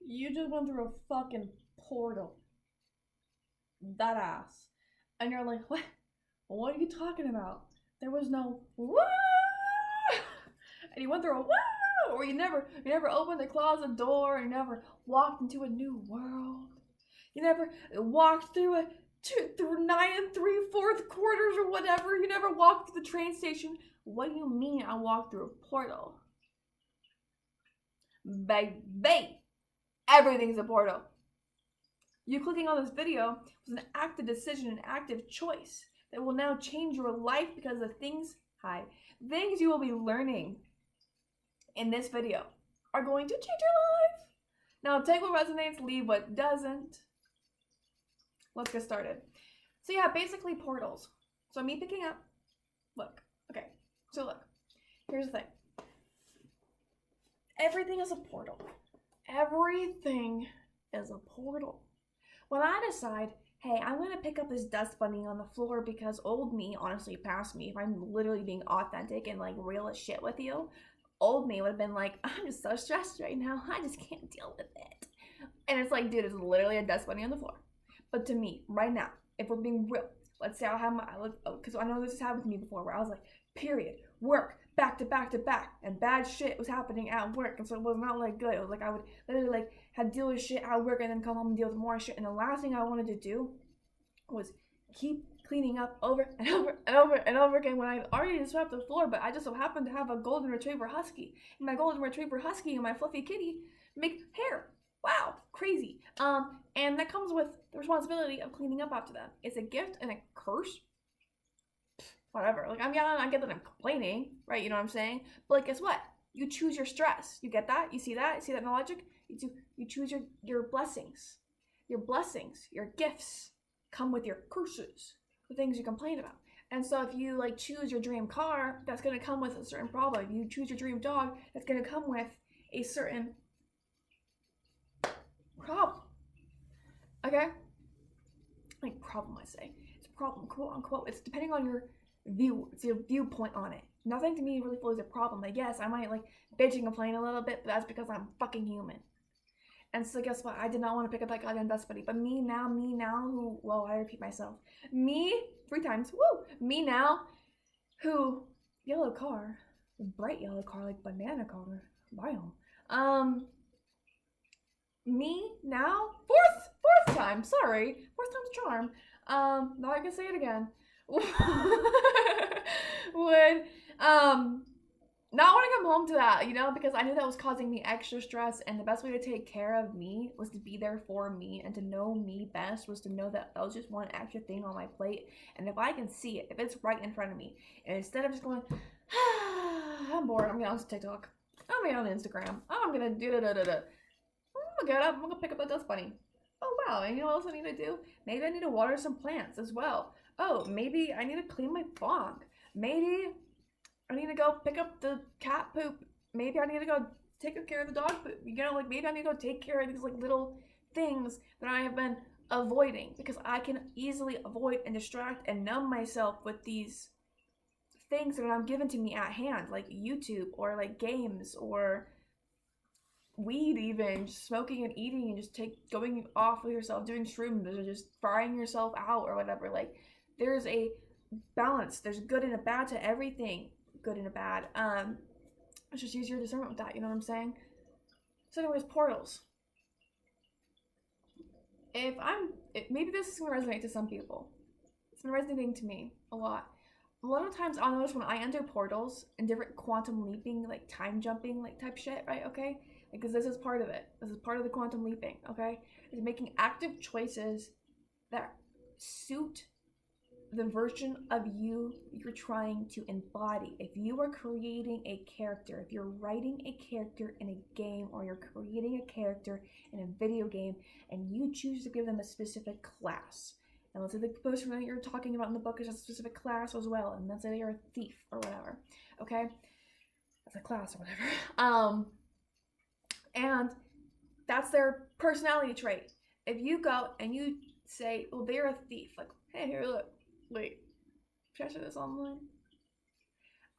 You just went through a fucking portal. That ass. And you're like, what? What are you talking about? There was no woo! And you went through a woo! Or you never opened the closet door, you never walked into a new world. You never walked through through 9 3/4 or whatever. You never walked to the train station. What do you mean I walked through a portal? Baby, everything's a portal. You clicking on this video was an active decision, an active choice that will now change your life because the things you will be learning in this video are going to change your life. Now take what resonates, leave what doesn't. Let's get started. So yeah, basically portals. So me picking up, look, okay, so look, here's the thing. Everything is a portal. Everything is a portal. When I decide, hey, I'm gonna pick up this dust bunny on the floor because old me honestly passed me, if I'm literally being authentic and like real as shit with you, old me would have been like, I'm just so stressed right now, I just can't deal with it. And it's like, dude, it's literally a dust bunny on the floor. But to me, right now, if we're being real, let's say I have because I know this has happened to me before where I was like, period, work, back to back to back, and bad shit was happening at work, and so it was not like good. It was like I would literally like have to deal with shit at work and then come home and deal with more shit. And the last thing I wanted to do was keep cleaning up over and over and over and over again when I already swept the floor, but I just so happened to have a golden retriever husky. And my golden retriever husky and my fluffy kitty make hair. Wow, crazy. And that comes with the responsibility of cleaning up after them. It's a gift and a curse. Whatever. Like, I get that I'm complaining, right? You know what I'm saying? But like, guess what? You choose your stress. You get that? You see that? You see that in the logic? You choose your blessings. Your blessings, your gifts come with your curses, the things you complain about. And so if you like choose your dream car, that's gonna come with a certain problem. If you choose your dream dog, that's gonna come with a certain problem. Okay? Like problem, I say. It's a problem, quote unquote. It's depending on your view. It's your viewpoint on it. Nothing to me really feels a problem. Like, yes, I might like bitch and complain a little bit, but that's because I'm fucking human. And so guess what? I did not want to pick up that goddamn dust bunny. But me now, who, whoa, I repeat myself. Me, 3 times, woo! Me now, who, yellow car, bright yellow car, like banana color, biome. Me now, fourth time, sorry, 4th time's a charm. Now I can say it again. Would, not want to come home to that, you know, because I knew that was causing me extra stress, and the best way to take care of me was to be there for me, and to know me best was to know that was just one extra thing on my plate, and if I can see it, if it's right in front of me, and instead of just going, I'm bored, I'm gonna on TikTok, I'm gonna on Instagram, I'm gonna do I'm gonna get up, I'm gonna pick up the dust bunny. Oh wow, and you know what else I need to do? Maybe I need to water some plants as well. Oh, maybe I need to clean my bong. Maybe I need to go pick up the cat poop. Maybe I need to go take care of the dog poop. You know, like maybe I need to go take care of these like little things that I have been avoiding, because I can easily avoid and distract and numb myself with these things that are given to me at hand, like YouTube or like games or weed, even just smoking and eating and just going off with yourself, doing shrooms or just frying yourself out or whatever. Like, there's a balance. There's good and a bad to everything. Good and a bad. Let's just use your discernment with that, you know what I'm saying? So anyways, portals. Maybe this is gonna resonate to some people. It's been resonating to me a lot. A lot of times I'll notice when I enter portals and different quantum leaping, like time jumping, like type shit, right? Okay? Because this is part of it. This is part of the quantum leaping, okay? It's making active choices that suit the version of you you're trying to embody. If you are creating a character, if you're writing a character in a game, or you're creating a character in a video game, and you choose to give them a specific class, and let's say the person that you're talking about in the book is a specific class as well, and let's say you're a thief or whatever, okay? That's a class or whatever. And that's their personality trait. If you go and you say, well, they're a thief, like, hey, here, look, wait, should I say this online?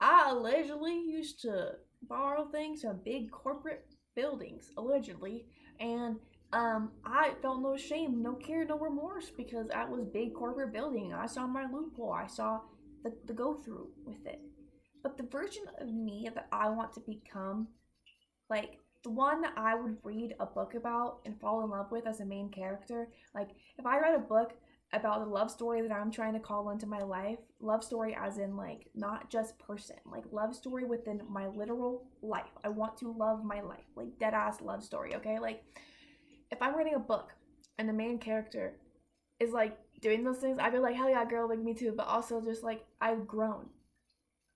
I allegedly used to borrow things from big corporate buildings, allegedly, And I felt no shame, no care, no remorse because that was big corporate building. I saw my loophole. I saw the go through with it. But the version of me that I want to become, like the one that I would read a book about and fall in love with as a main character, like if I read a book about the love story that I'm trying to call into my life, love story as in like not just person, like love story within my literal life. I want to love my life, like dead ass love story, okay? Like if I'm reading a book and the main character is like doing those things, I'd be like, hell yeah, girl, like me too. But also just like I've grown.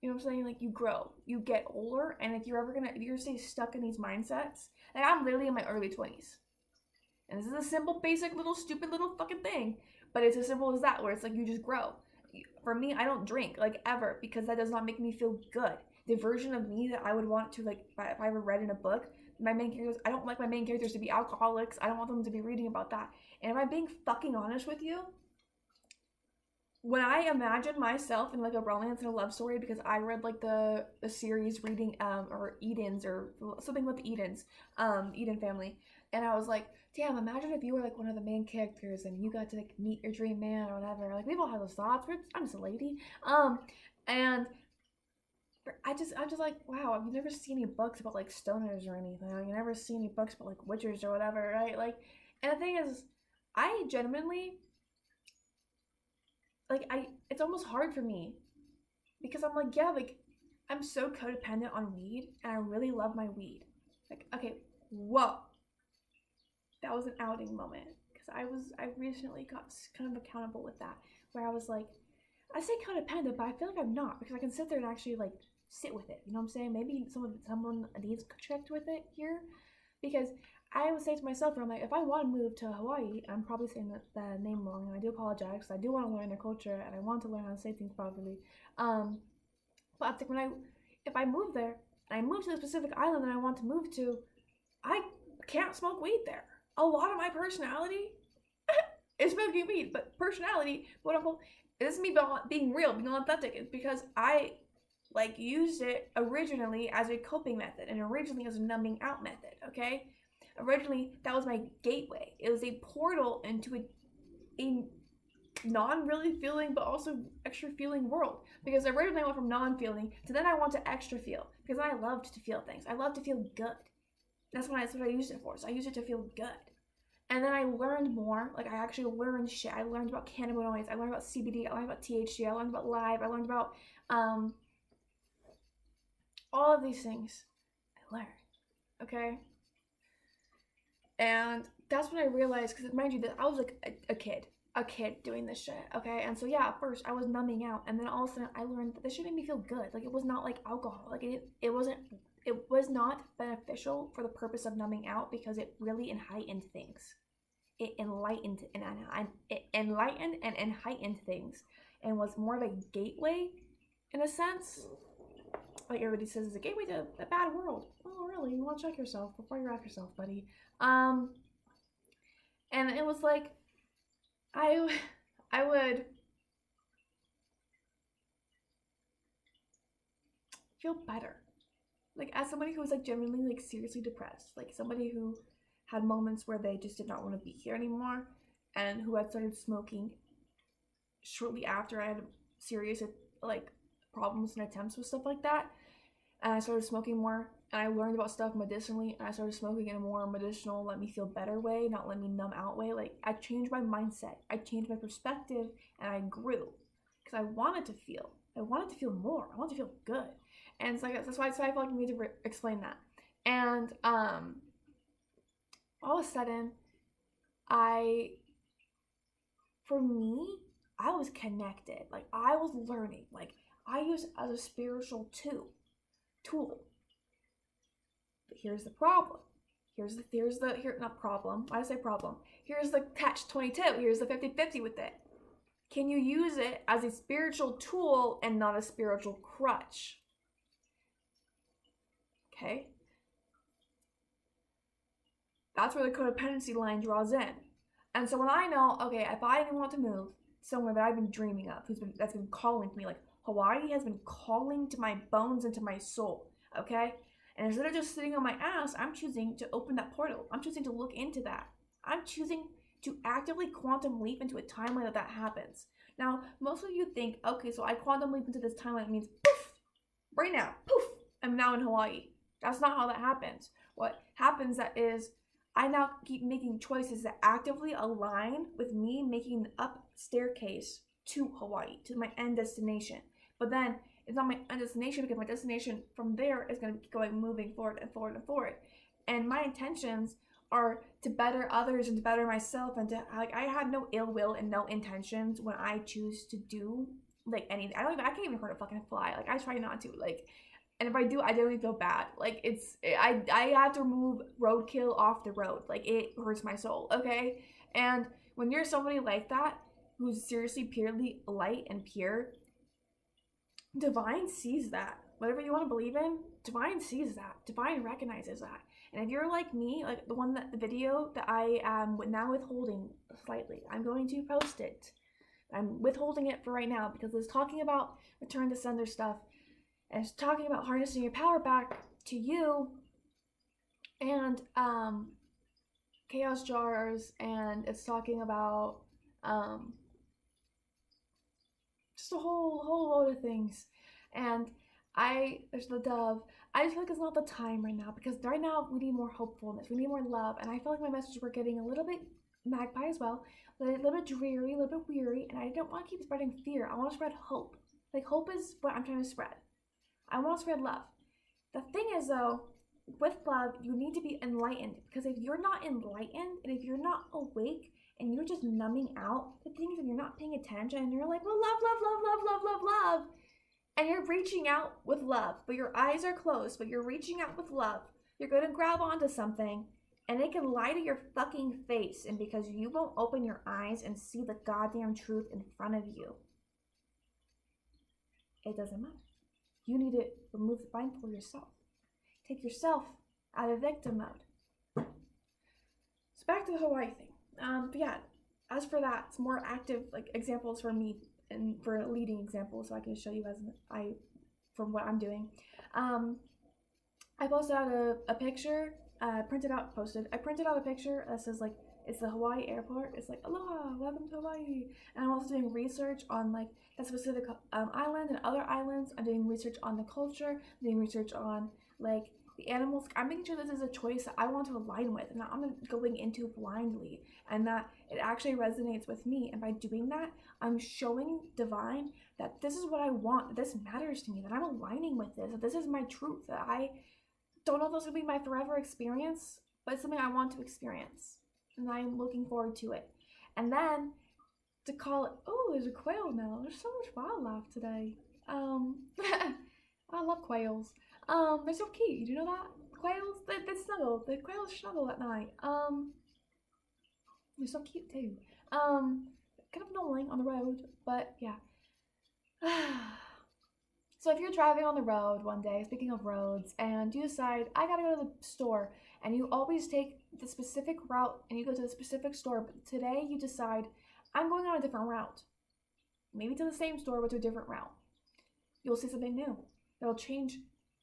You know what I'm saying? Like you grow, you get older, and if you're stay stuck in these mindsets, like I'm literally in my early 20s, and this is a simple, basic, little, stupid, little fucking thing, but it's as simple as that, where it's like you just grow. For me, I don't drink like ever because that does not make me feel good. The version of me that I would want to like, if I ever read in a book, my main characters, I don't like my main characters to be alcoholics. I don't want them to be reading about that. And if I'm being fucking honest with you, when I imagine myself in like a romance and a love story, because I read like the series reading or Edens or something with the Edens, Eden family, and I was like, damn, imagine if you were like one of the main characters and you got to like meet your dream man or whatever. Like we've all had those thoughts. I'm just a lady, and I'm just like, wow, you never see any books about like stoners or anything. You never see any books about like witchers or whatever, right? Like, and the thing is, I genuinely like it's almost hard for me because I'm like, yeah, like I'm so codependent on weed and I really love my weed. Like, okay, whoa. That was an outing moment because I recently got kind of accountable with that where I was like, I say codependent, but I feel like I'm not because I can sit there and actually like sit with it. You know what I'm saying? Maybe someone needs checked with it here because I would say to myself, I'm like, if I want to move to Hawaii, I'm probably saying the name wrong, and I do apologize because I do want to learn their culture and I want to learn how to say things properly. But I think if I move there and I move to the specific island that I want to move to, I can't smoke weed there. A lot of my personality is smoking weed, but personality, quote unquote, this is me being real, being authentic. It's because I like used it originally as a coping method and originally as a numbing out method. Okay, originally that was my gateway. It was a portal into a non-really feeling but also extra feeling world because originally I went from non-feeling to then I want to extra feel because I loved to feel things. I love to feel good. That's what I used it for. So I used it to feel good. And then I learned more. Like I actually learned shit. I learned about cannabinoids. I learned about CBD. I learned about THC. I learned about live. I learned about all of these things. I learned. Okay. And that's when I realized, because mind you, that I was like a kid doing this shit. Okay. And so yeah, at first I was numbing out, and then all of a sudden I learned that this shit made me feel good. Like it was not like alcohol. Like it was not beneficial for the purpose of numbing out because it really heightened things. It enlightened and heightened things and was more of a gateway in a sense. Like everybody says, it's a gateway to a bad world. Oh, really? You want to check yourself before you wreck yourself, buddy. And it was like I would feel better. Like as somebody who was like genuinely like seriously depressed, like somebody who had moments where they just did not want to be here anymore, and who had started smoking shortly after I had serious like problems and attempts with stuff like that. And I started smoking more, and I learned about stuff medicinally, and I started smoking in a more medicinal, let me feel better way, not let me numb out way. Like I changed my mindset, I changed my perspective, and I grew because I wanted to feel more. I wanted to feel good, and so that's why I feel like I need to explain that. And all of a sudden, for me, I was connected. Like I was learning. Like I use it as a spiritual tool. But here's the problem. Here's not problem. Why did I say problem? Here's the catch-22. Here's the 50-50 with it. Can you use it as a spiritual tool and not a spiritual crutch? Okay? That's where the codependency line draws in. And so when I know, okay, if I want to move somewhere that I've been dreaming of, that's been calling to me, like Hawaii has been calling to my bones and to my soul, okay? And instead of just sitting on my ass, I'm choosing to open that portal. I'm choosing to look into that. I'm choosing to actively quantum leap into a timeline that happens. Now, most of you think, okay, so I quantum leap into this timeline means poof, right now, poof, I'm now in Hawaii. That's not how that happens. What happens is I now keep making choices that actively align with me making the up staircase to Hawaii, to my end destination. But then it's not my end destination because my destination from there is going to keep going, moving forward and forward and forward. And my intentions are to better others and to better myself, and to I have no ill will and no intentions when I choose to do like anything. I can't even hurt a fucking fly. Like I try not to. Like, and if I do, I generally feel bad. Like I have to remove roadkill off the road. Like it hurts my soul. Okay, and when you're somebody like that who's seriously purely light and pure, Divine sees that. Whatever you want to believe in, Divine sees that. Divine recognizes that. And if you're like me, like the video that I am now withholding slightly, I'm going to post it. I'm withholding it for right now because it's talking about return to sender stuff, and it's talking about harnessing your power back to you, and chaos jars, and it's talking about just a whole load of things. And there's the dove. I just feel like it's not the time right now, because right now we need more hopefulness, we need more love, and I feel like my messages were getting a little bit magpie as well, a little bit dreary, a little bit weary, and I don't want to keep spreading fear. I want to spread hope. Like, hope is what I'm trying to spread. I want to spread love. The thing is, though, with love, you need to be enlightened, because if you're not enlightened, and if you're not awake, and you're just numbing out the things, and you're not paying attention, and you're like, well, love, and you're reaching out with love, but your eyes are closed, but you're reaching out with love, you're going to grab onto something, and it can lie to your fucking face, and because you won't open your eyes and see the goddamn truth in front of you, it doesn't matter. You need to remove the blindfold yourself. Take yourself out of victim mode. So back to the Hawaii thing. But yeah, as for that, it's more active like examples for me and for leading examples, so I can show you from what I'm doing. I posted out a picture. I printed out a picture that says like it's the Hawaii airport. It's like, aloha, welcome to Hawaii. And I'm also doing research on like that specific island and other islands. I'm doing research on the culture. I'm doing research on like the animals. I'm making sure this is a choice that I want to align with, and that I'm not going into blindly, and that it actually resonates with me. And by doing that, I'm showing Divine that this is what I want, that this matters to me, that I'm aligning with this, that this is my truth, that I don't know if this will be my forever experience, but it's something I want to experience, and I'm looking forward to it. And then to call it, oh, there's a quail now. There's so much wildlife today. I love quails. They're so cute. You know that? Quails, they snuggle. The quails snuggle at night. They're so cute too. Kind of annoying on the road, but yeah. So if you're driving on the road one day, speaking of roads, and you decide, I gotta go to the store, and you always take the specific route, and you go to the specific store, but today you decide, I'm going on a different route. Maybe to the same store, but to a different route. You'll see something new. That'll change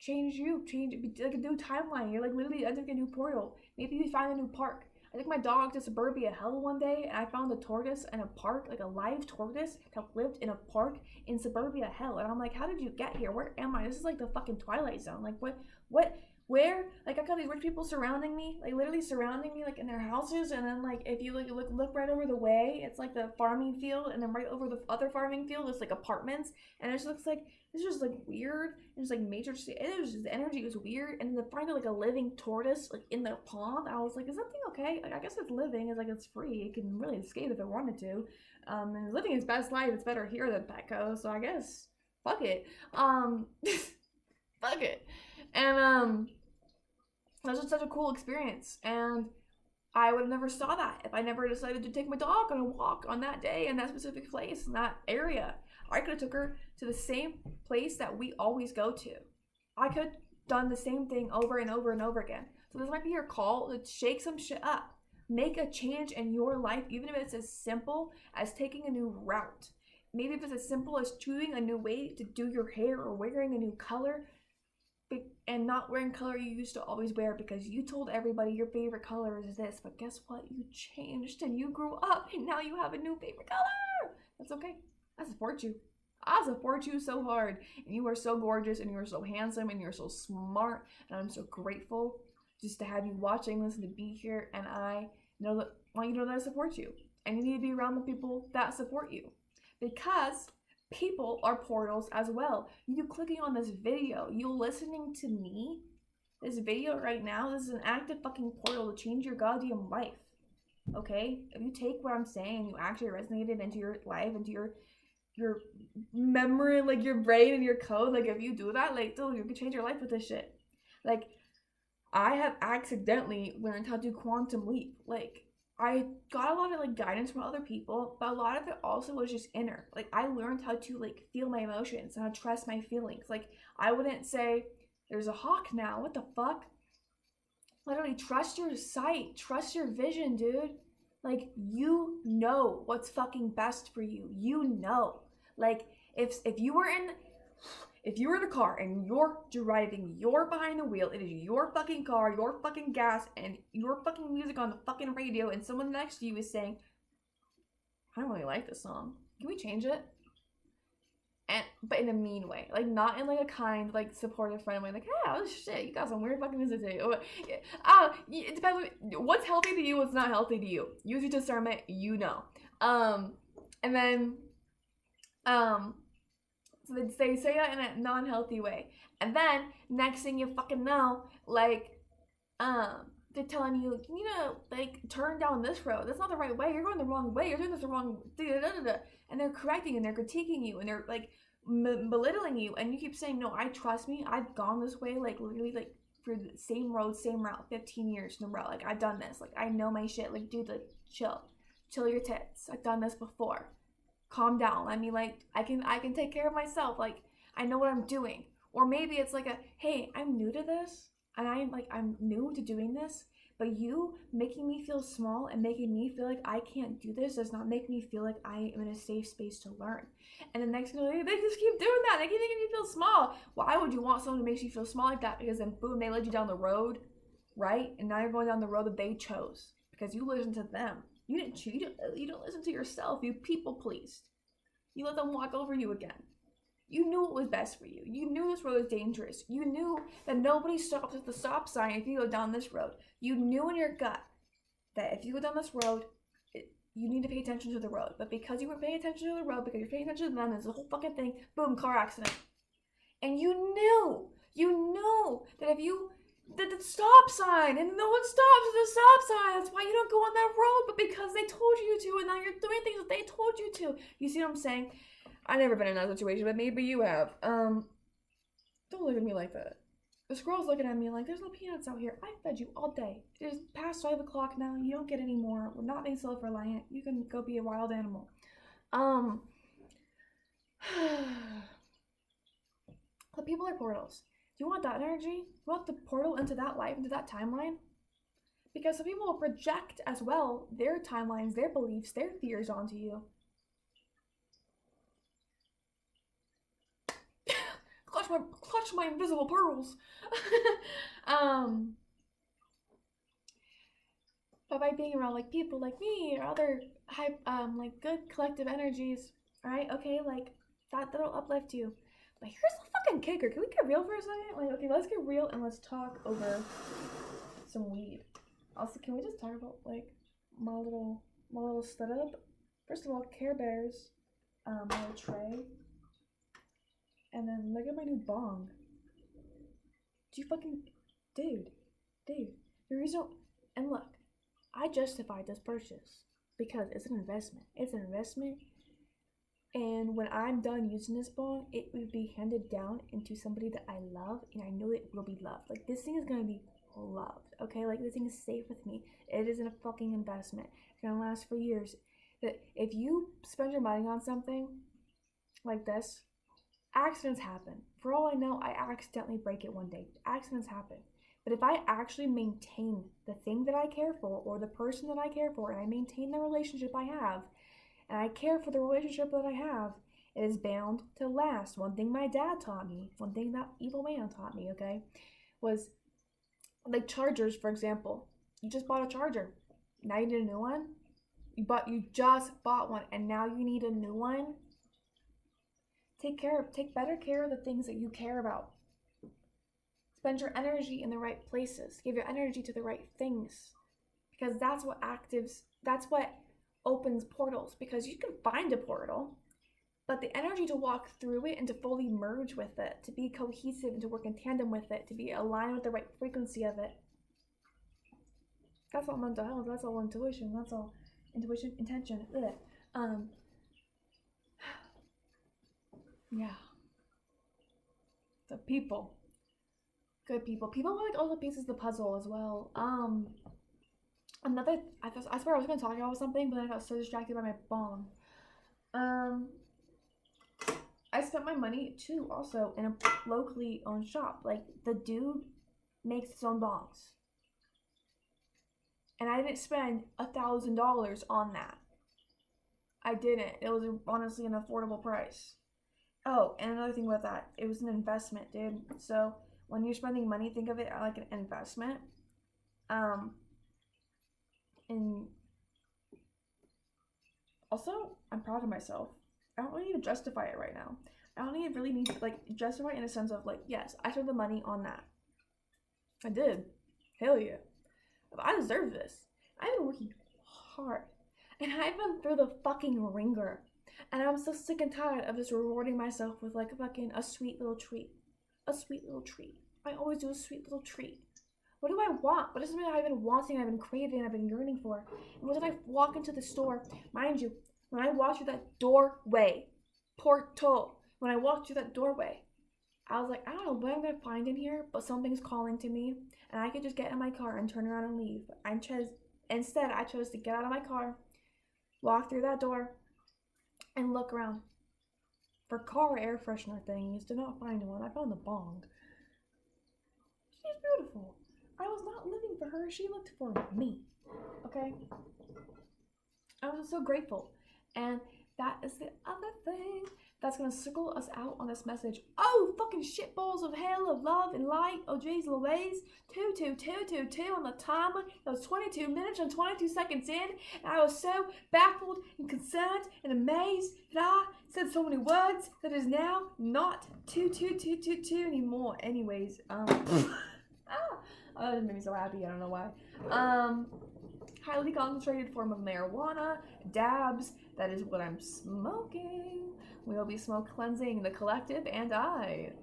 like a new timeline. You're like literally entering a new portal. Maybe you find a new park. I took my dog to Suburbia Hell one day, and I found a tortoise in a park, like a live tortoise that lived in a park in Suburbia Hell. And I'm like, how did you get here? Where am I? This is like the fucking Twilight Zone. Like where? Like I got these rich people surrounding me, like literally surrounding me, like in their houses. And then like if you look right over the way, it's like the farming field, and then right over the other farming field is like apartments, and it just looks like it's just like weird. And just like major, it was just, the energy was weird. And then to find like a living tortoise like in their pond, I was like, is that thing okay? Like I guess it's living. It's like it's free. It can really escape if it wanted to. And living its best life. It's better here than Petco. So I guess fuck it. Fuck it. And that was just such a cool experience, and I would have never saw that if I never decided to take my dog on a walk on that day in that specific place, in that area. I could have took her to the same place that we always go to. I could have done the same thing over and over and over again. So this might be your call to shake some shit up. Make a change in your life, even if it's as simple as taking a new route. Maybe if it's as simple as choosing a new way to do your hair or wearing a new color. and not wearing color you used to always wear because you told everybody your favorite color is this, but guess what? You changed and you grew up and now you have a new favorite color. That's okay. I support you. I support you so hard. And you are so gorgeous and you are so handsome and you're so smart. And I'm so grateful just to have you watching this and to be here. And I want you to know that I support you. And you need to be around the people that support you. Because people are portals as well. You clicking on this video, you listening to me, this video right now, this is an active fucking portal to change your goddamn life. Okay? If you take what I'm saying and you actually resonate it into your life, into your memory, like your brain and your code, like if you do that, like dude, you can change your life with this shit. Like I have accidentally learned how to do quantum leap. Like I got a lot of like guidance from other people, but a lot of it also was just inner. Like I learned how to like feel my emotions and how to trust my feelings. Like I wouldn't say there's a hawk now. What the fuck? Literally trust your sight, trust your vision, dude. Like you know what's fucking best for you. You know. Like if you were in a car and you're driving, you're behind the wheel, it is your fucking car, your fucking gas, and your fucking music on the fucking radio, and someone next to you is saying, I don't really like this song. Can we change it? But in a mean way. Like, not in, like, a kind, like, supportive, friend way. Like, hey, oh, shit, you got some weird fucking music today. It depends on what's healthy to you, what's not healthy to you. Use your discernment, you know. And then, so they say that in a non-healthy way. And then, next thing you fucking know, like, they're telling you, you know, like, turn down this road. That's not the right way. You're going the wrong way. You're doing this the wrong... And they're correcting and they're critiquing you and they're, like, belittling you. And you keep saying, no, I trust me. I've gone this way, like, literally, like, for the same road, same route, 15 years in a row. Like, I've done this. Like, I know my shit. Like, dude, like, chill. Chill your tits. I've done this before. Calm down. I mean, like, I can take care of myself. Like, I know what I'm doing. Or maybe it's like a, hey, I'm new to this. And I'm new to doing this, but you making me feel small and making me feel like I can't do this does not make me feel like I am in a safe space to learn. And the next thing they just keep doing that. They keep making you feel small. Why would you want someone to make you feel small like that? Because then boom, they led you down the road, right? And now you're going down the road that they chose because you listened to them. You didn't choose. You didn't listen to yourself. You people pleased. You let them walk over you again. You knew what was best for you. You knew this road was dangerous. You knew that nobody stops at the stop sign if you go down this road. You knew in your gut that if you go down this road, you need to pay attention to the road. But because you weren't paying attention to the road, because you're paying attention to them, there's a whole fucking thing, boom, car accident. And you knew that if you did the stop sign, and no one stops at the stop sign, that's why you don't go on that road, but because they told you to, and now you're doing things that they told you to. You see what I'm saying? I've never been in that situation, but maybe you have. Don't look at me like that. The squirrel's looking at me like, there's no peanuts out here. I fed you all day. It's past 5 o'clock now. You don't get any more. We're not being self-reliant. You can go be a wild animal. But people are portals. Do you want that energy? Do you want the portal into that life, into that timeline? Because some people will project as well their timelines, their beliefs, their fears onto you. Clutch my invisible pearls. But by being around like people like me or other like good collective energies, right? Okay, like that'll uplift you. But here's the fucking kicker. Can we get real for a second? Like, okay, let's get real and let's talk over some weed. Also, can we just talk about like my little setup? First of all, Care Bears, my little tray. And then look at my new bong. Do you fucking... Dude. The reason... And look, I justified this purchase because it's an investment. It's an investment. And when I'm done using this bong, it will be handed down into somebody that I love. And I know it will be loved. Like, this thing is going to be loved. Okay? Like, this thing is safe with me. It isn't a fucking investment. It's going to last for years. That if you spend your money on something like this... Accidents happen. For all I know, I accidentally break it one day. Accidents happen. But if I actually maintain the thing that I care for or the person that I care for and I maintain the relationship I have and I care for the relationship that I have It is bound to last. One thing my dad taught me, one thing that evil man taught me, okay, was like chargers, for example. You just bought a charger. Now you need a new one. You just bought one and now you need a new one. Take better care of the things that you care about. Spend your energy in the right places. Give your energy to the right things. Because that's what opens portals. Because you can find a portal, but the energy to walk through it and to fully merge with it, to be cohesive and to work in tandem with it, to be aligned with the right frequency of it. That's all mental health, that's all intuition, intention. Yeah. The people. Good people. People like all the pieces of the puzzle as well. I swear I was gonna talk about something, but then I got so distracted by my bong. I spent my money too, also in a locally owned shop. Like the dude makes his own bongs, and I didn't spend $1,000 on that. I didn't. It was honestly an affordable price. Oh, and another thing about that, it was an investment, dude. So when you're spending money, think of it like an investment. And also, I'm proud of myself. I don't really need to justify it right now. I don't really need to like justify it in a sense of like, yes, I spent the money on that. I did. Hell yeah. I deserve this. I've been working hard. And I've been through the fucking ringer. And I'm so sick and tired of just rewarding myself with like a sweet little treat. A sweet little treat. I always do a sweet little treat. What do I want? What is something I've been wanting, I've been craving, I've been yearning for? And what did I walk into the store? Mind you, when I walked through that doorway, portal, when I walked through that doorway, I was like, I don't know what I'm going to find in here, but something's calling to me, and I could just get in my car and turn around and leave. Instead, I chose to get out of my car, walk through that door, and look around for car air freshener things. Did not find one. I found the bong. She's beautiful. I was not living for her. She looked for me. Okay? I was so grateful. And that is the other thing that's going to circle us out on this message. Oh, fucking shitballs of hell, of love and light. Oh, jeez Louise. 22222 on the timer. That was 22 minutes and 22 seconds in. And I was so baffled and concerned and amazed that I said so many words that is now not 22222 anymore. Anyways, oh, it made me so happy. I don't know why. Highly concentrated form of marijuana, dabs. That is what I'm smoking. We'll be smoke cleansing the collective and I.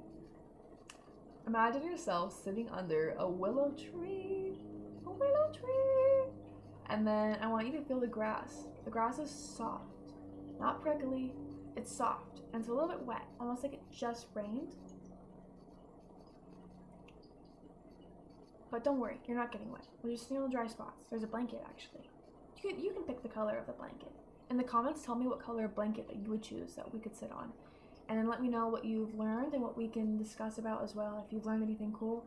Imagine yourself sitting under a willow tree. A willow tree. And then I want you to feel the grass. The grass is soft. Not prickly. It's soft. And it's a little bit wet. Almost like it just rained. But don't worry, you're not getting wet. We're just seeing the dry spots. There's a blanket, actually. You can pick the color of the blanket. In the comments, tell me what color of blanket that you would choose that we could sit on. And then let me know what you've learned and what we can discuss about as well. If you've learned anything cool,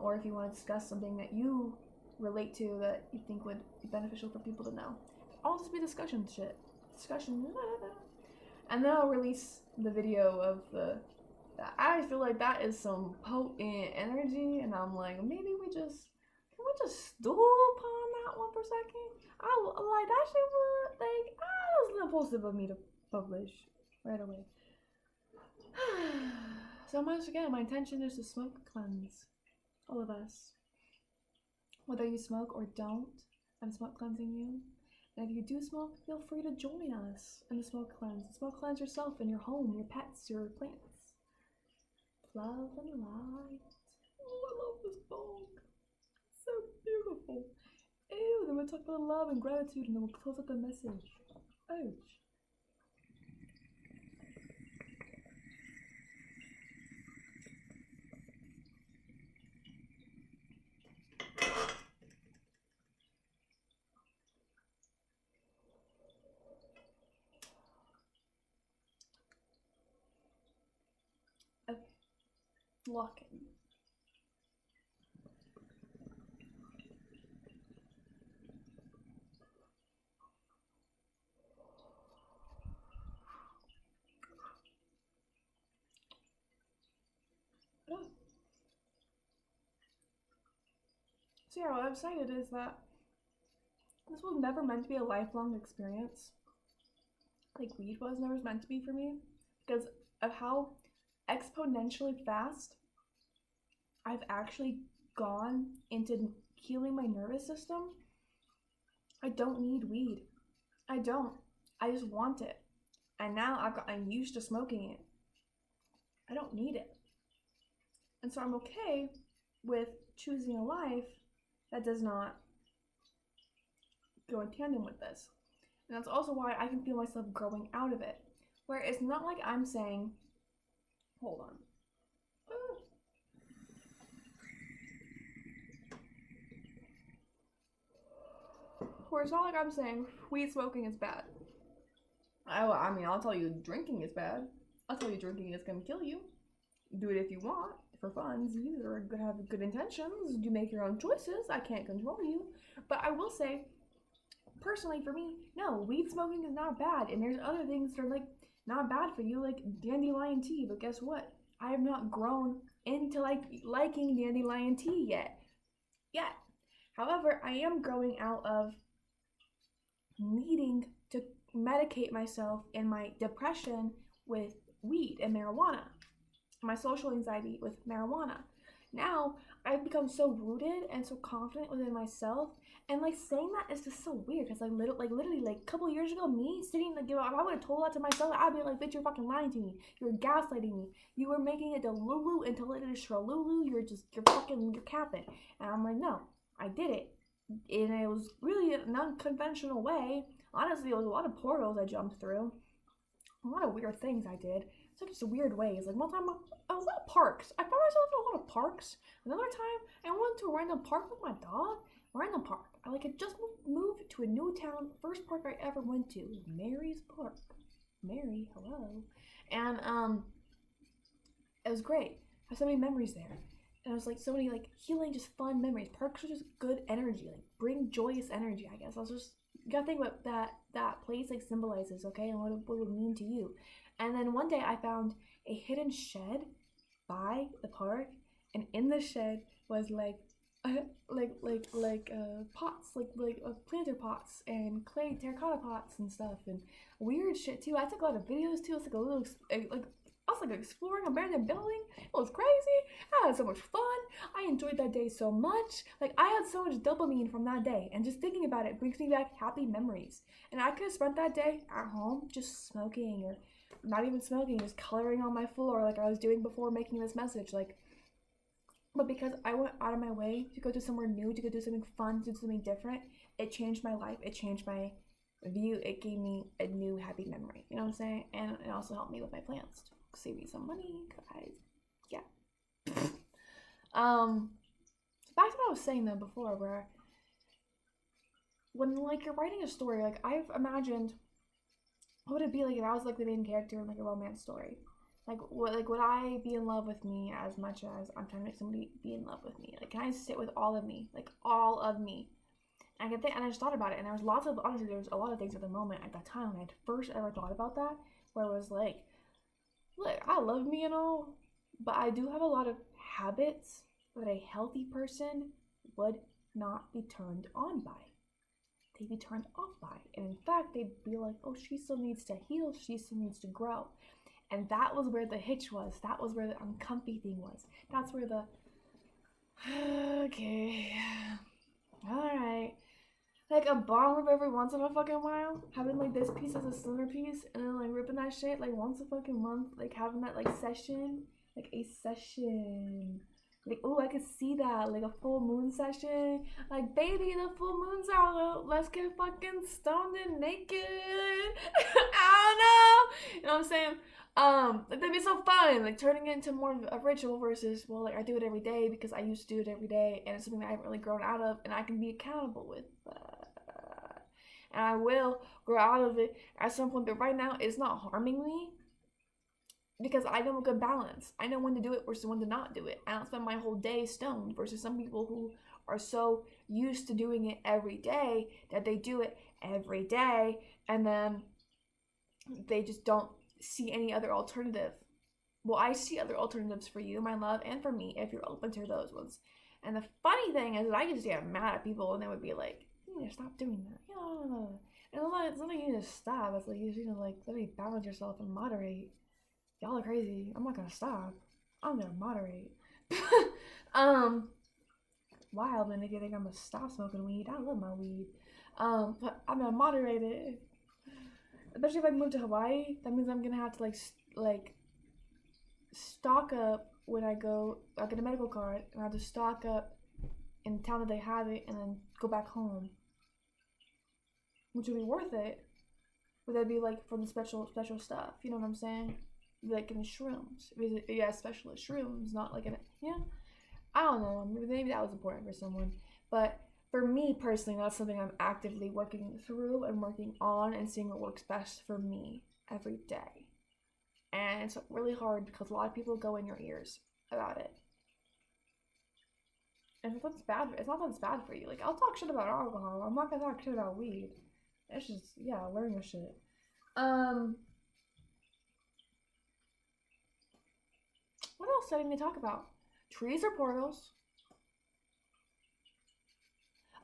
or if you want to discuss something that you relate to that you think would be beneficial for people to know. All just be discussion shit. Discussion. And then I'll release the video of I feel like that is some potent energy, and I'm like, maybe can we just stool upon that one for a second? I like that shit was like, I was impulsive of me to publish right away. So once again, my intention is to smoke cleanse all of us. Whether you smoke or don't, I'm smoke cleansing you. And if you do smoke, feel free to join us in the smoke cleanse. Smoke cleanse yourself in your home, your pets, your plants. Love and light. Oh, I love this book. It's so beautiful. Ew, then we'll talk about love and gratitude and then we'll close up the message. Ouch. Okay. Lock in. So yeah, what I've decided is that this was never meant to be a lifelong experience. Like weed was never meant to be for me because of how exponentially fast I've actually gone into healing my nervous system. I don't need weed. I don't. I just want it. And now I'm used to smoking it. I don't need it. And so I'm okay with choosing a life that does not go in tandem with this. And that's also why I can feel myself growing out of it. Where it's not like I'm saying, hold on. Where it's not like I'm saying weed smoking is bad. I mean, I'll tell you drinking is bad. I'll tell you drinking is gonna kill you. Do it if you want, for fun. You have good intentions. You make your own choices. I can't control you. But I will say, personally for me, no, weed smoking is not bad. And there's other things that are like not bad for you, like dandelion tea. But guess what? I have not grown into liking dandelion tea yet. However, I am growing out of needing to medicate myself in my depression with weed and marijuana, my social anxiety with marijuana. Now I've become so rooted and so confident within myself, and like saying that is just so weird because literally a couple years ago, me sitting like, if I would have told that to myself, I'd be like, bitch, you're fucking lying to me, you're gaslighting me, you were making it Delulu until it is Shralulu, you're capping. And I'm like, no, I did it. And it was really an unconventional way. Honestly, it was a lot of portals I jumped through. A lot of weird things I did. Such weird ways. Like one time, I was at parks. I found myself in a lot of parks. Another time, I went to a random park with my dog. Random park. I had just moved to a new town. First park I ever went to was Mary's Park. Mary, hello. And it was great. I have so many memories there. And it was like so many like healing, just fun memories. Parks are just good energy, like bring joyous energy, I guess. You gotta think what that place like symbolizes, okay, and what it would mean to you. And then one day I found a hidden shed by the park, and in the shed was pots, planter pots and clay terracotta pots and stuff, and weird shit too. I took a lot of videos too. It's like a little I was like exploring a abandoned building. It was crazy. I had so much fun. I enjoyed that day so much. Like I had so much dopamine from that day, and just thinking about it brings me back happy memories. And I could have spent that day at home just smoking, or not even smoking, just coloring on my floor like I was doing before making this message. But because I went out of my way to go to somewhere new, to go do something fun, to do something different, it changed my life. It changed my view. It gave me a new happy memory. You know what I'm saying? And it also helped me with my plans too. Save me some money, guys. Yeah. Back to what I was saying though before, where when you're writing a story, I've imagined what would it be like if I was like the main character in like a romance story. Would I be in love with me as much as I'm trying to make somebody be in love with me? Like, can I sit with all of me? Like, all of me. And I just thought about it, and there was a lot of things at the moment at that time when I first ever thought about that, where it was like, look, I love me and all, but I do have a lot of habits that a healthy person would not be turned on by. They'd be turned off by. And in fact, they'd be like, oh, she still needs to heal. She still needs to grow. And that was where the hitch was. That was where the uncomfy thing was. That's where the, okay, alright. Like a bomb rip every once in a fucking while. Having like this piece as a centerpiece and then like ripping that shit like once a fucking month. Like having that like session. Like a session. Like, oh, I could see that. Like a full moon session. Like, baby, the full moon's out. Let's get fucking stoned and naked. I don't know. You know what I'm saying? That'd be so fun. Like turning it into more of a ritual versus, well, like I do it every day because I used to do it every day and it's something that I haven't really grown out of and I can be accountable with. And I will grow out of it at some point, but right now it's not harming me because I know a good balance. I know when to do it versus when to not do it. I don't spend my whole day stoned versus some people who are so used to doing it every day that they do it every day and then they just don't see any other alternative. Well, I see other alternatives for you, my love, and for me if you're open to those ones. And the funny thing is that I used to get mad at people and they would be like, you need to stop doing that. Yeah. And it's not like you need to stop. It's like you just need to like literally balance yourself and moderate. Y'all are crazy. I'm not gonna stop. I'm gonna moderate. um, Wild, and they think I'm gonna stop smoking weed. I love my weed. But I'm gonna moderate it. Especially if I move to Hawaii, that means I'm gonna have to like stock up when I go. I get a medical card, and I have to stock up in the town that they have it, and then go back home, which would be worth it. But that'd be like for the special stuff. You know what I'm saying? Like in the shrooms. Yeah, specialist shrooms, not like in yeah. I don't know. Maybe that was important for someone, but for me personally, that's something I'm actively working through and working on and seeing what works best for me every day. And it's really hard because a lot of people go in your ears about it. And it's not that it's bad for you. Like, I'll talk shit about alcohol. I'm not gonna talk shit about weed. It's just, yeah, learn your shit. What else do I need to talk about? Trees are portals.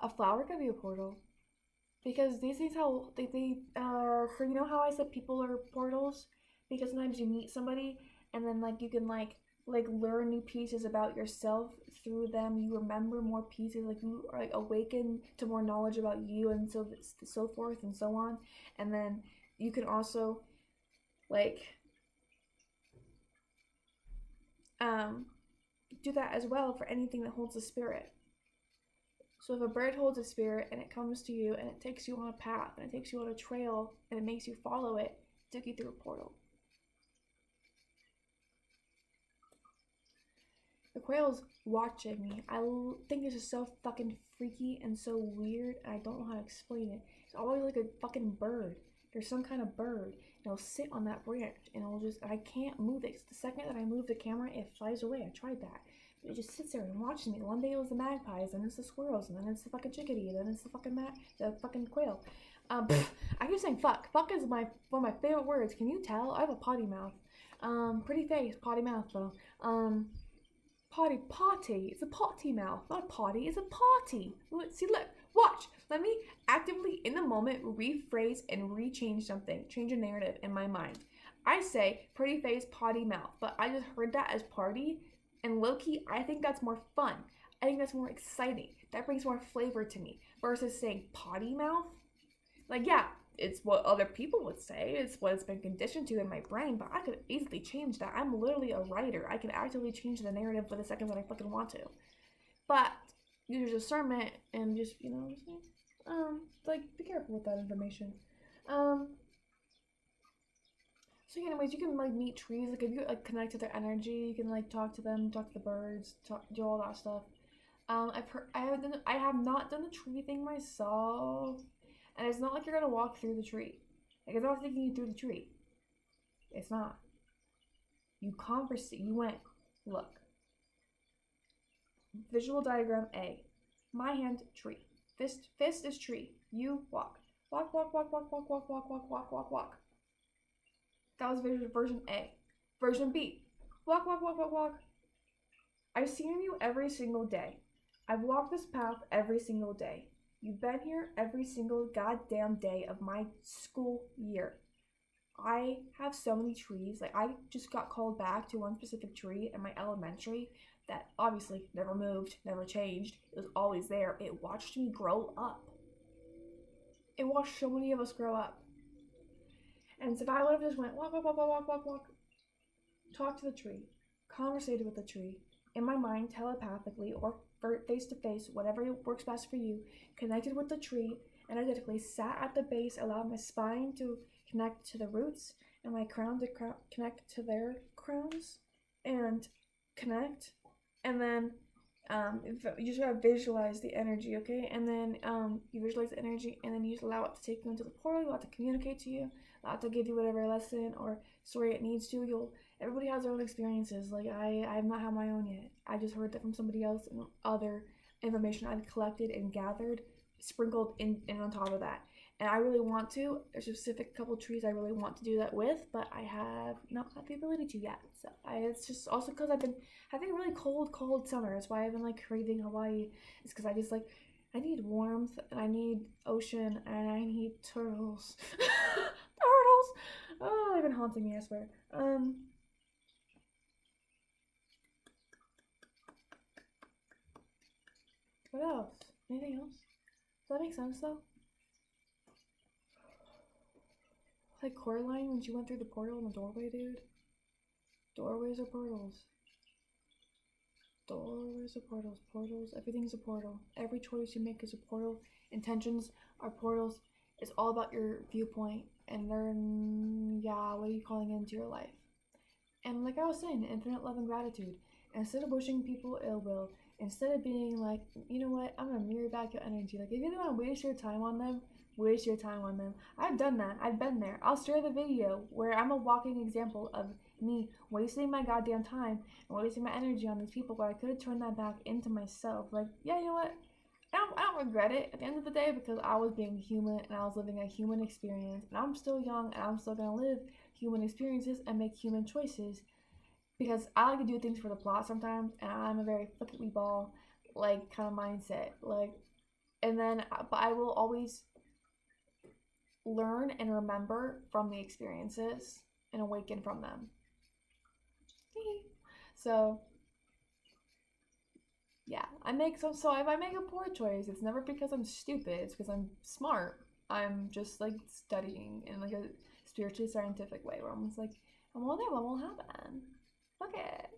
A flower could be a portal. Because these things how they so you know how I said people are portals? Because sometimes you meet somebody and then like you can like learn new pieces about yourself through them. You remember more pieces, like you are like awaken to more knowledge about you, and so forth and so on. And then you can also like do that as well for anything that holds a spirit. So if a bird holds a spirit and it comes to you and it takes you on a path and it takes you on a trail and it makes you follow it, it took you through a portal. The quail's watching me. I think this is so fucking freaky and so weird, and I don't know how to explain it. It's always like a fucking bird. There's some kind of bird, and it'll sit on that branch, and I can't move it. The second that I move the camera, it flies away. I tried that. But it just sits there and watches me. One day it was the magpies, then it's the squirrels, and then it's the fucking chickadee, and then it's the fucking quail. I keep saying fuck. Fuck is one of my favorite words. Can you tell? I have a potty mouth. Pretty face, potty mouth though. Potty. It's a potty mouth, not a potty. It's a potty. See, look, watch. Let me actively, in the moment, rephrase and rechange something. Change a narrative in my mind. I say pretty face, potty mouth, but I just heard that as party, and low-key, I think that's more fun. I think that's more exciting. That brings more flavor to me versus saying potty mouth. Like, yeah, it's what other people would say. It's what it's been conditioned to in my brain, but I could easily change that. I'm literally a writer. I can actively change the narrative for the second that I fucking want to. But use discernment and just, like, be careful with that information. So anyways, you can like meet trees. Like if you like connect to their energy, you can like talk to them, talk to the birds, do all that stuff. I have not done the tree thing myself. And it's not like you're gonna walk through the tree. Like it's not taking you through the tree. It's not. You conversate. You went. Look. Visual diagram A. My hand tree. Fist is tree. You walk. Walk. That was version A. Version B. Walk. I've seen you every single day. I've walked this path every single day. You've been here every single goddamn day of my school year. I have so many trees. Like, I just got called back to one specific tree in my elementary that obviously never moved, never changed. It was always there. It watched me grow up. It watched so many of us grow up. And so if I would have just went walk, talk to the tree, conversated with the tree, in my mind, telepathically, or face to face, whatever works best for you, connected with the tree, energetically sat at the base, allowed my spine to connect to the roots, and my crown to connect to their crowns, and connect, and then you just gotta visualize the energy, okay? And then you visualize the energy, and then you just allow it to take you into the portal, allow it to communicate to you, allow it to give you whatever lesson or story it needs to. Everybody has their own experiences. Like I have not had my own yet. I just heard that from somebody else in other information I've collected and gathered sprinkled in on top of that. And I really want to. There's a specific couple trees I really want to do that with, but I have not had the ability to yet. So it's just also because I've been having a really cold summer. That's why I've been like craving Hawaii. It's because I just like I need warmth and I need ocean and I need turtles. Turtles. Oh, they've been haunting me. I swear. What else? Anything else? Does that make sense though? Like Coraline when she went through the portal in the doorway, dude. Doorways are portals. Doorways are portals. Portals. Everything's a portal. Every choice you make is a portal. Intentions are portals. It's all about your viewpoint and then what are you calling into your life? And like I was saying, infinite love and gratitude. Instead of wishing people ill will, instead of being like, you know what, I'm gonna mirror back your energy. Like if you don't want to waste your time on them, waste your time on them. I've done that. I've been there. I'll share the video where I'm a walking example of me wasting my goddamn time and wasting my energy on these people, but I could have turned that back into myself. Like, yeah, you know what? I don't regret it at the end of the day because I was being human and I was living a human experience. And I'm still young and I'm still gonna live human experiences and make human choices because I like to do things for the plot sometimes, and I'm a very flick it we ball like kind of mindset. Like, and then but I will always learn and remember from the experiences and awaken from them. So yeah, so if I make a poor choice, it's never because I'm stupid, it's because I'm smart. I'm just like studying in like a spiritually scientific way where I'm just like, I'm all there, what will happen? Fuck it.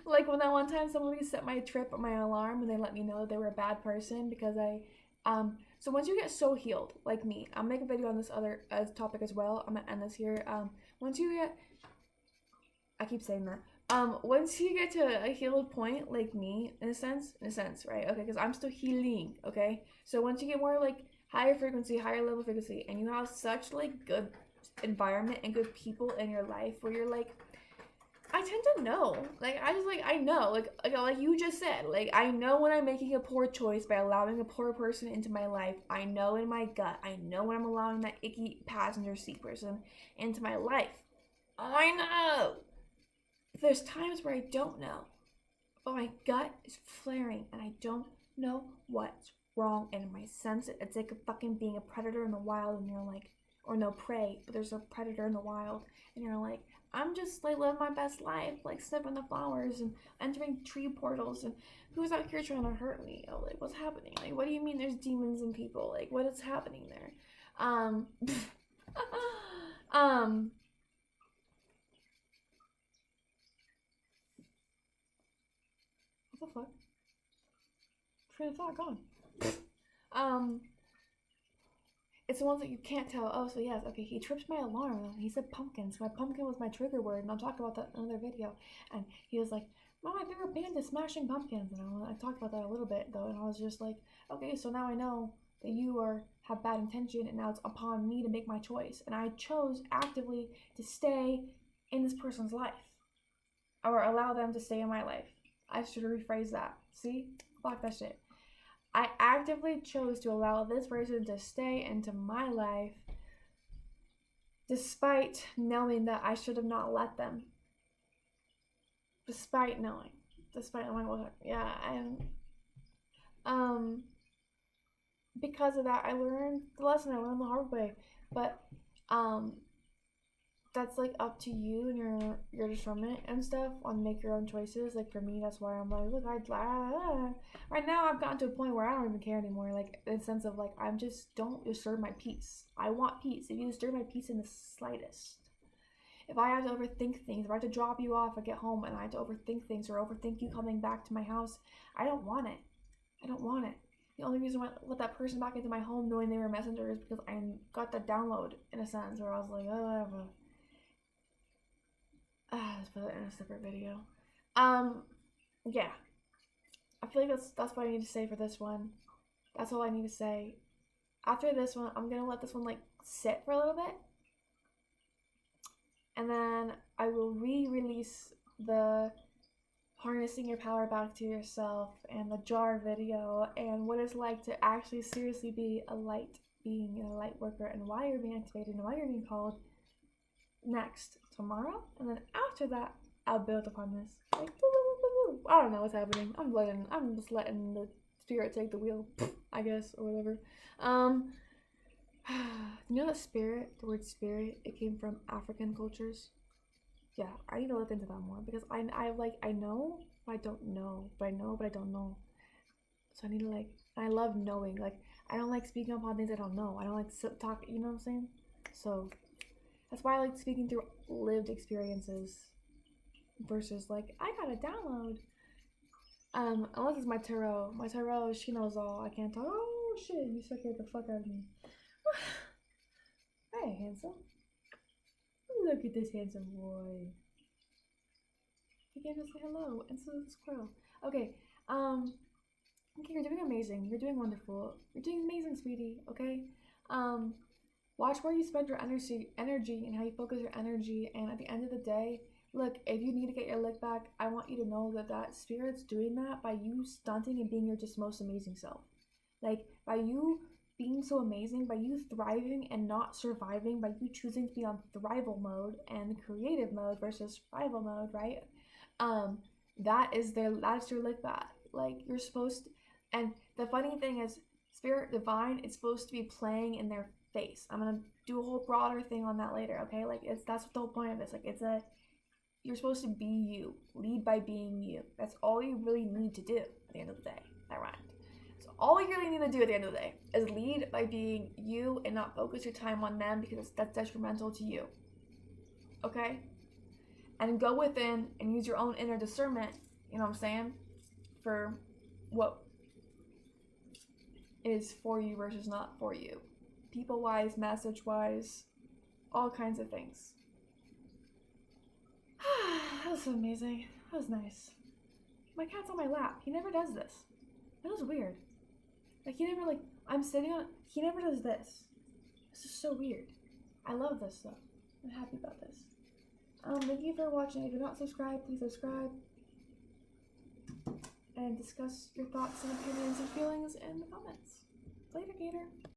Like when that one time somebody set my trip on my alarm and they let me know that they were a bad person because so once you get so healed, like me, I'll make a video on this other topic as well. I'm gonna end this here. Once you get, I keep saying that. Once you get to a healed point, like me, in a sense, right? Okay, because I'm still healing. Okay, so once you get more like higher frequency, higher level frequency, and you have such like good environment and good people in your life, where you're like, I tend to know. Like I just like I know. Like you just said. Like I know when I'm making a poor choice by allowing a poor person into my life. I know in my gut. I know when I'm allowing that icky passenger seat person into my life. I know. There's times where I don't know, but my gut is flaring and I don't know what's wrong. And my sense, it's like a fucking being a predator in the wild, and you're like, or no prey, but there's a predator in the wild, and you're like, I'm just like living my best life, like sniffing the flowers and entering tree portals, and who's out here trying to hurt me? Oh, like what's happening? Like what do you mean there's demons and people? Like what is happening there? What the fuck? Train of thought gone. It's the ones that you can't tell. Oh, so yes, okay, he trips my alarm. He said pumpkins. My pumpkin was my trigger word, and I'll talk about that in another video. And he was like, "Well, my favorite band is Smashing Pumpkins," and I talked about that a little bit though, and I was just like, okay, so now I know that you have bad intention, and now it's upon me to make my choice, and I chose actively to stay in this person's life, or allow them to stay in my life. I should rephrase that. See, fuck that shit. I actively chose to allow this person to stay into my life despite knowing that I should have not let them. Despite knowing what, yeah, and because of that, I learned the lesson. I learned the hard way, but that's like up to you and your discernment and stuff on make your own choices. Like for me, that's why I'm like, look, right now I've gotten to a point where I don't even care anymore. Like in the sense of like I'm just don't disturb my peace. I want peace. If you disturb my peace in the slightest, if I have to overthink things, if I have to drop you off, I get home and I have to overthink things or overthink you coming back to my house, I don't want it. I don't want it. The only reason why I let that person back into my home knowing they were a messenger is because I got that download in a sense where I was like, oh, whatever. Let's put it in a separate video. Yeah. I feel like that's what I need to say for this one. That's all I need to say. After this one, I'm gonna let this one like sit for a little bit. And then I will re-release the harnessing your power back to yourself, and the jar video, and what it's like to actually seriously be a light being and a light worker, and why you're being activated and why you're being called next tomorrow. And then after that, I'll build upon this. Like, I don't know what's happening. I'm just letting the spirit take the wheel, I guess, or whatever. You know that spirit, the word spirit, it came from African cultures. Yeah, I need to look into that more because I know, but I don't know, but I know, but I don't know. So I need to I love knowing. Like, I don't like speaking upon things I don't know. I don't like talk. You know what I'm saying? So that's why I like speaking through lived experiences versus like I got a download. Unless it's my tarot. My tarot, she knows all. I can't talk. Oh shit! You scared the fuck out of me. Hey, handsome. Look at this handsome boy. He came to say hello, and so did the squirrel. Okay, okay, you're doing amazing. You're doing wonderful. You're doing amazing, sweetie. Okay, watch where you spend your energy, and how you focus your energy. And at the end of the day, look, if you need to get your lick back, I want you to know that that spirit's doing that by you stunting and being your just most amazing self. Like, by you being so amazing, by you thriving and not surviving, by you choosing to be on thrival mode and creative mode versus survival mode, right? That's your lick back. Like, you're supposed to, and the funny thing is, spirit divine, it's supposed to be playing in their face. I'm gonna do a whole broader thing on that later, okay? Like, that's what the whole point of this. Like, you're supposed to be you. Lead by being you. That's all you really need to do at the end of the day. That rhymed. So all you really need to do at the end of the day is lead by being you and not focus your time on them because that's detrimental to you. Okay? And go within and use your own inner discernment, you know what I'm saying? For what is for you versus not for you. People wise, message wise, all kinds of things. That was so amazing. That was nice. My cat's on my lap. He never does this. That was weird. Like, I'm sitting on, he never does this. This is so weird. I love this stuff. I'm happy about this. Thank you for watching. If you're not subscribed, please subscribe. And discuss your thoughts and opinions and feelings in the comments. Later, Gator.